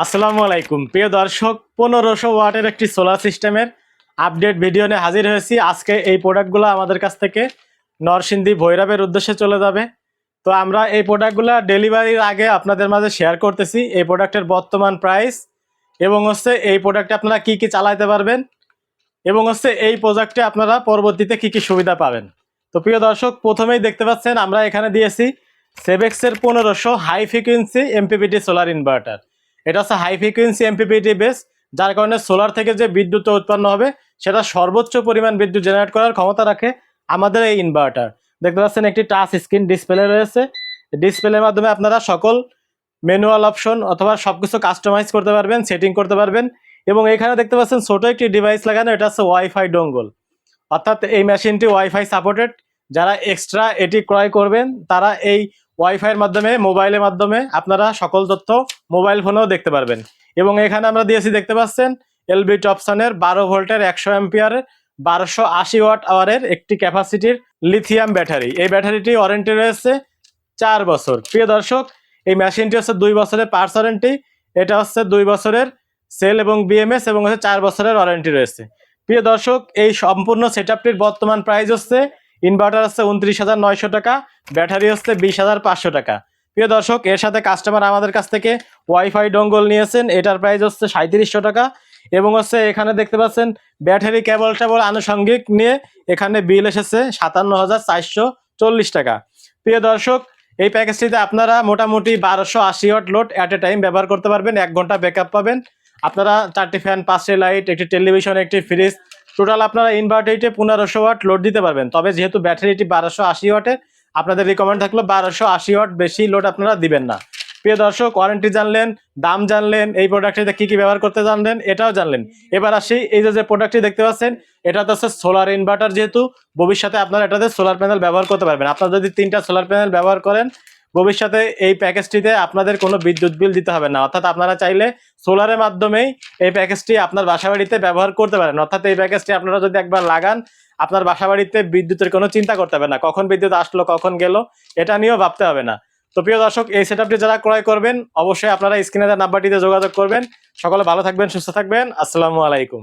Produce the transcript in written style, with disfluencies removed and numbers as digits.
আসসালামু আলাইকুম প্রিয় দর্শক, 1500 ওয়াটের একটি সোলার সিস্টেমের আপডেট ভিডিও নিয়ে হাজির হয়েছি। আজকে এই প্রোডাক্টগুলো আমাদের কাছ থেকে নরসিংদী ভৈরবের উদ্দেশ্যে চলে যাবে। তো আমরা এই প্রোডাক্টগুলো ডেলিভারির আগে আপনাদের মাঝে শেয়ার করতেছি এই প্রোডাক্টের বর্তমান প্রাইস এবং এই প্রোডাক্টে আপনারা কি কি চালাতে পারবেন এবং এই প্রোডাক্টে আপনারা পরবর্তীতে কি কি সুবিধা পাবেন। তো প্রিয় দর্শক, প্রথমেই দেখতে পাচ্ছেন আমরা এখানে দিয়েছি সেভেক্সের 1500 high frequency MPPT solar inverter. এটা হচ্ছে হাই ফ্রিকোয়েন্সি এমপিপিটি বেস, যার কারণে সোলার থেকে যে বিদ্যুৎ উৎপন্ন হবে সেটা সর্বোচ্চ পরিমাণ বিদ্যুৎ জেনারেট করার ক্ষমতা রাখে আমাদের এই ইনভার্টার। দেখতে পাচ্ছেন একটি টাচ স্ক্রিন ডিসপ্লে রয়েছে। ডিসপ্লের মাধ্যমে আপনারা সকল ম্যানুয়াল অপশন অথবা সবকিছু কাস্টমাইজ করতে পারবেন, সেটিং করতে পারবেন। এবং এখানে দেখতে পাচ্ছেন ছোট একটি ডিভাইস লাগানো, এটা হচ্ছে ওয়াইফাই ডোঙ্গল, অর্থাৎ এই মেশিনটি ওয়াইফাই সাপোর্টেড। যারা এক্সট্রা এটি ক্রয় করবেন তারা এই ওয়াইফাইয়ের মাধ্যমে মোবাইলের মাধ্যমে আপনারা সকল তথ্য মোবাইল ফোনেও দেখতে পারবেন। এবং এখানে আমরা দিয়েছি দেখতে পাচ্ছেন এলবি টপসনের 12 ভোল্টের 100 অ্যাম্পিয়ারের 1280 ওয়াট আওয়ারের একটি ক্যাপাসিটির লিথিয়াম ব্যাটারি। এই ব্যাটারিটি ওয়ারেন্টি রয়েছে 4 বছর। প্রিয় দর্শক, এই মেশিনটি হচ্ছে 2 বছরের পার্টস ওয়ারেন্টি, এটা হচ্ছে 2 বছরের সেল এবং বিএমএস এবং 4 বছরের ওয়ারেন্টি রয়েছে। প্রিয় দর্শক, এই সম্পূর্ণ সেটআপটির বর্তমান প্রাইস হচ্ছে ইনভার্টার হচ্ছে 29,900 টাকা, ব্যাটারি হচ্ছে 20,500 টাকা। প্রিয় দর্শক, এর সাথে কাস্টমার আমাদের কাছ থেকে ওয়াইফাই ডোঙ্গল নিয়েছেন, এটার প্রাইস হচ্ছে 3700 টাকা। এবং এখানে দেখতে পাচ্ছেন ব্যাটারি কেবল টেবল আনুষঙ্গিক নিয়ে এখানে বিল এসেছে 57,440 টাকা। প্রিয় দর্শক, এই প্যাকেজটিতে আপনারা মোটামুটি 1280 watt load at a time ব্যবহার করতে পারবেন। 1 ঘন্টা ব্যাকআপ পাবেন। আপনারা 4টি ফ্যান, 5টি লাইট, একটি টেলিভিশন, একটি ফ্রিজ, টোটাল আপনারা ইনভার্টারটিতে 1500 ওয়াট লোড দিতে পারবেন। তবে যেহেতু ব্যাটারিটি 1280 ওয়াটের, আপনাদের রিকমেন্ড থাকলো 1280 ওয়াট, বেশি লোড আপনারা দিবেন না। প্রিয় দর্শক, ওয়ারেন্টি জানলেন, দাম জানলেন, এই প্রোডাক্টটিতে কি কি ব্যবহার করতে জানলেন, এটাও জানলেন। এবার আসি, এই যে প্রোডাক্টটি দেখতে পাচ্ছেন এটা তো হচ্ছে সোলার ইনভার্টার। যেহেতু ভবিষ্যতে আপনারা এটাতে সোলার প্যানেল ব্যবহার করতে পারবেন। আপনারা যদি 3টা সোলার প্যানেল ব্যবহার করেন, ভবিষ্যতে এই প্যাকেজটিতে আপনাদের কোনো বিদ্যুৎ বিল দিতে হবে না। অর্থাৎ আপনারা চাইলে সোলারের মাধ্যমেই এই প্যাকেজটি আপনার বাসাবাড়িতে ব্যবহার করতে পারেন। অর্থাৎ এই প্যাকেজটি আপনারা যদি একবার লাগান, আপনার বাসাবাড়িতে বিদ্যুতের কোনো চিন্তা করতে হবে না, কখন বিদ্যুৎ আসলো কখন গেল এটা নিয়েও ভাবতে হবে না। তো প্রিয় দর্শক, এই সেটআপটি যারা ক্রয় করবেন অবশ্যই আপনারা স্ক্রিনে দেওয়া নাম্বারটিতে যোগাযোগ করবেন। সকলে ভালো থাকবেন, সুস্থ থাকবেন। আসসালামু আলাইকুম।